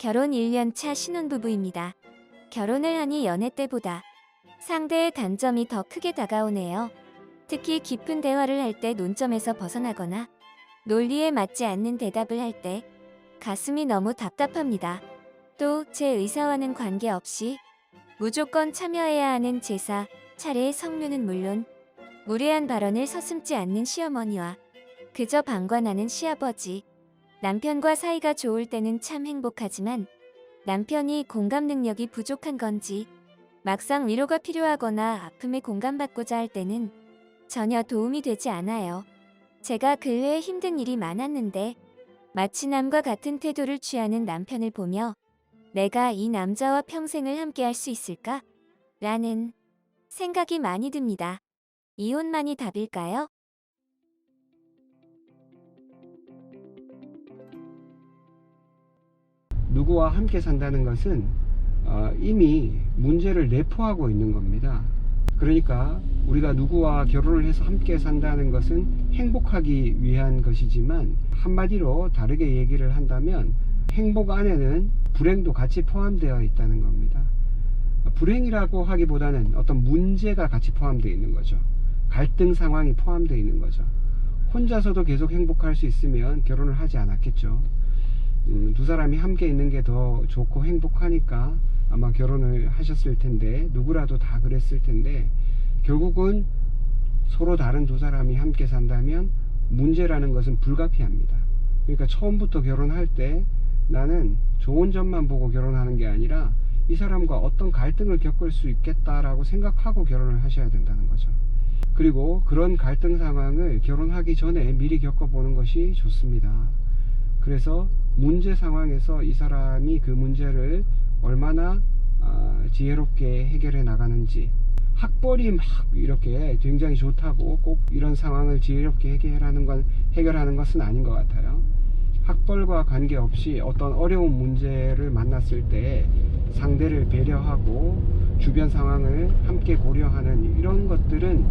결혼 1년 차 신혼부부입니다. 결혼을 하니 연애 때보다 상대의 단점이 더 크게 다가오네요. 특히 깊은 대화를 할 때 논점에서 벗어나거나 논리에 맞지 않는 대답을 할 때 가슴이 너무 답답합니다. 또 제 의사와는 관계없이 무조건 참여해야 하는 제사, 차례의 성묘는 물론 무례한 발언을 서슴지 않는 시어머니와 그저 방관하는 시아버지. 남편과 사이가 좋을 때는 참 행복하지만 남편이 공감 능력이 부족한 건지 막상 위로가 필요하거나 아픔에 공감받고자 할 때는 전혀 도움이 되지 않아요. 제가 근래에 힘든 일이 많았는데 마치 남과 같은 태도를 취하는 남편을 보며 내가 이 남자와 평생을 함께할 수 있을까? 라는 생각이 많이 듭니다. 이혼만이 답일까요? 누구와 함께 산다는 것은 이미 문제를 내포하고 있는 겁니다. 그러니까 우리가 누구와 결혼을 해서 함께 산다는 것은 행복하기 위한 것이지만, 한마디로 다르게 얘기를 한다면 행복 안에는 불행도 같이 포함되어 있다는 겁니다. 불행이라고 하기보다는 어떤 문제가 같이 포함되어 있는 거죠. 갈등 상황이 포함되어 있는 거죠. 혼자서도 계속 행복할 수 있으면 결혼을 하지 않았겠죠. 두 사람이 함께 있는 게 더 좋고 행복하니까 아마 결혼을 하셨을 텐데, 누구라도 다 그랬을 텐데, 결국은 서로 다른 두 사람이 함께 산다면 문제라는 것은 불가피합니다. 그러니까 처음부터 결혼할 때 나는 좋은 점만 보고 결혼하는 게 아니라 이 사람과 어떤 갈등을 겪을 수 있겠다라고 생각하고 결혼을 하셔야 된다는 거죠. 그리고 그런 갈등 상황을 결혼하기 전에 미리 겪어보는 것이 좋습니다. 그래서 문제 상황에서 이 사람이 그 문제를 얼마나 지혜롭게 해결해 나가는지, 학벌이 막 이렇게 굉장히 좋다고 꼭 이런 상황을 지혜롭게 해결하는 것은 아닌 것 같아요. 학벌과 관계없이 어떤 어려운 문제를 만났을 때 상대를 배려하고 주변 상황을 함께 고려하는 이런 것들은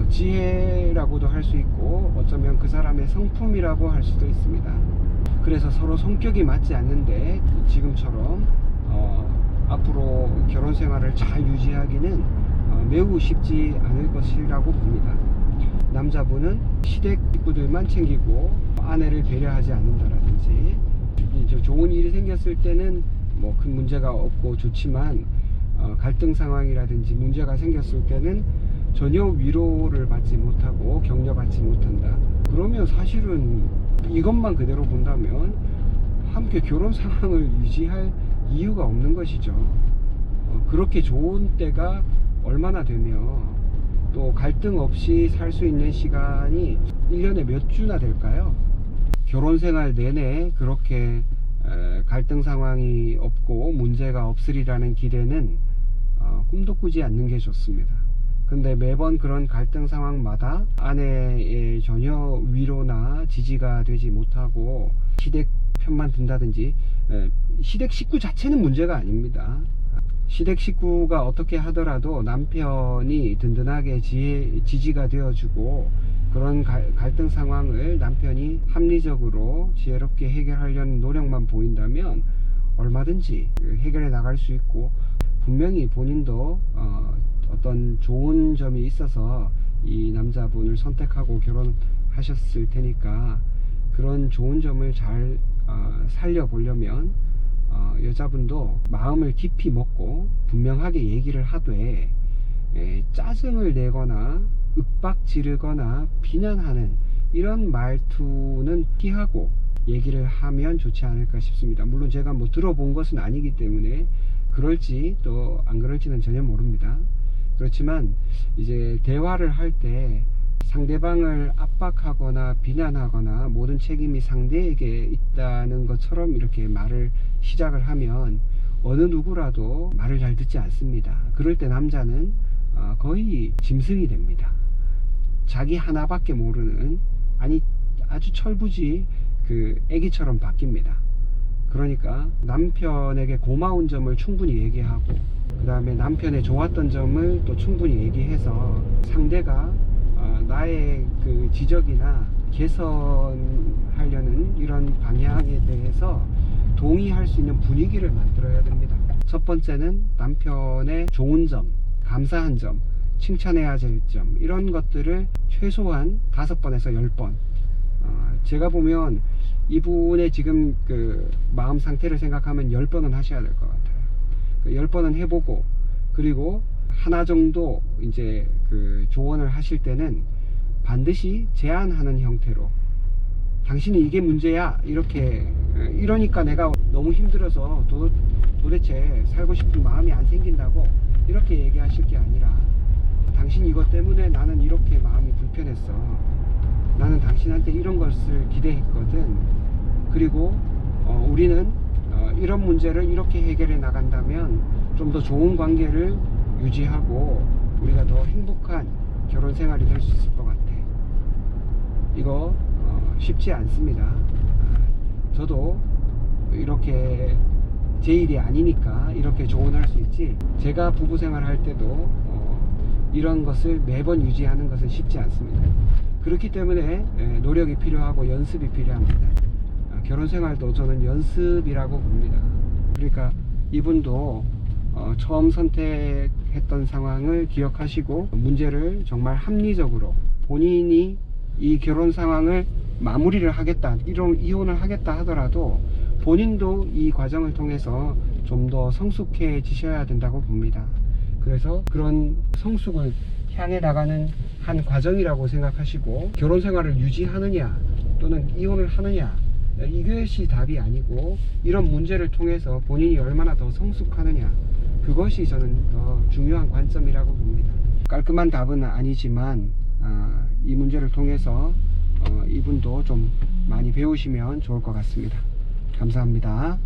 지혜라고도 할 수 있고, 어쩌면 그 사람의 성품이라고 할 수도 있습니다. 그래서 서로 성격이 맞지 않는데 지금처럼 앞으로 결혼 생활을 잘 유지하기는 매우 쉽지 않을 것이라고 봅니다. 남자분은 시댁 식구들만 챙기고 아내를 배려하지 않는다라든지, 좋은 일이 생겼을 때는 뭐 큰 문제가 없고 좋지만 갈등 상황이라든지 문제가 생겼을 때는 전혀 위로를 받지 못하고 격려받지 못한다. 그러면 사실은 이것만 그대로 본다면 함께 결혼 상황을 유지할 이유가 없는 것이죠. 그렇게 좋은 때가 얼마나 되며 또 갈등 없이 살 수 있는 시간이 1년에 몇 주나 될까요? 결혼 생활 내내 그렇게 갈등 상황이 없고 문제가 없으리라는 기대는 꿈도 꾸지 않는 게 좋습니다. 근데 매번 그런 갈등 상황마다 아내의 전혀 위로나 지지가 되지 못하고 시댁 편만 든다든지, 시댁 식구 자체는 문제가 아닙니다. 시댁 식구가 어떻게 하더라도 남편이 든든하게 지지가 되어주고, 그런 갈등 상황을 남편이 합리적으로 지혜롭게 해결하려는 노력만 보인다면 얼마든지 해결해 나갈 수 있고, 분명히 본인도 어떤 좋은 점이 있어서 이 남자분을 선택하고 결혼하셨을 테니까, 그런 좋은 점을 잘 살려보려면 여자분도 마음을 깊이 먹고 분명하게 얘기를 하되, 짜증을 내거나 윽박 지르거나 비난하는 이런 말투는 피하고 얘기를 하면 좋지 않을까 싶습니다. 물론 제가 뭐 들어본 것은 아니기 때문에 그럴지 또 안 그럴지는 전혀 모릅니다. 그렇지만 이제 대화를 할 때 상대방을 압박하거나 비난하거나 모든 책임이 상대에게 있다는 것처럼 이렇게 말을 시작을 하면 어느 누구라도 말을 잘 듣지 않습니다. 그럴 때 남자는 거의 짐승이 됩니다. 자기 하나밖에 모르는, 아니 아주 철부지 그 애기처럼 바뀝니다. 그러니까 남편에게 고마운 점을 충분히 얘기하고, 그 다음에 남편의 좋았던 점을 또 충분히 얘기해서 상대가 나의 그 지적이나 개선하려는 이런 방향에 대해서 동의할 수 있는 분위기를 만들어야 됩니다. 첫 번째는 남편의 좋은 점, 감사한 점, 칭찬해야 될 점, 이런 것들을 최소한 5번에서 10번. 제가 보면 이분의 지금 그 마음 상태를 생각하면 10번은 하셔야 될 것 같아요. 10번은 해보고, 그리고 하나 정도 이제 그 조언을 하실 때는 반드시 제안하는 형태로, 당신이 이게 문제야, 이러니까 내가 너무 힘들어서 도대체 살고 싶은 마음이 안 생긴다고 이렇게 얘기하실 게 아니라, 당신 이것 때문에 나는 이렇게 마음이 불편했어, 나는 당신한테 이런 것을 기대했거든, 그리고 우리는 이런 문제를 이렇게 해결해 나간다면 좀 더 좋은 관계를 유지하고 우리가 더 행복한 결혼 생활이 될 수 있을 것 같아. 이거 쉽지 않습니다. 저도 이렇게 제 일이 아니니까 이렇게 조언할 수 있지, 제가 부부 생활 할 때도 이런 것을 매번 유지하는 것은 쉽지 않습니다. 그렇기 때문에 노력이 필요하고 연습이 필요합니다. 결혼 생활도 저는 연습이라고 봅니다. 그러니까 이분도 처음 선택했던 상황을 기억하시고 문제를 정말 합리적으로, 본인이 이 결혼 상황을 마무리를 하겠다, 이혼을 하겠다 하더라도 본인도 이 과정을 통해서 좀 더 성숙해지셔야 된다고 봅니다. 그래서 그런 성숙을 향해 나가는 한 과정이라고 생각하시고, 결혼 생활을 유지하느냐 또는 이혼을 하느냐, 이것이 답이 아니고 이런 문제를 통해서 본인이 얼마나 더 성숙하느냐, 그것이 저는 더 중요한 관점이라고 봅니다. 깔끔한 답은 아니지만 이 문제를 통해서 이분도 좀 많이 배우시면 좋을 것 같습니다. 감사합니다.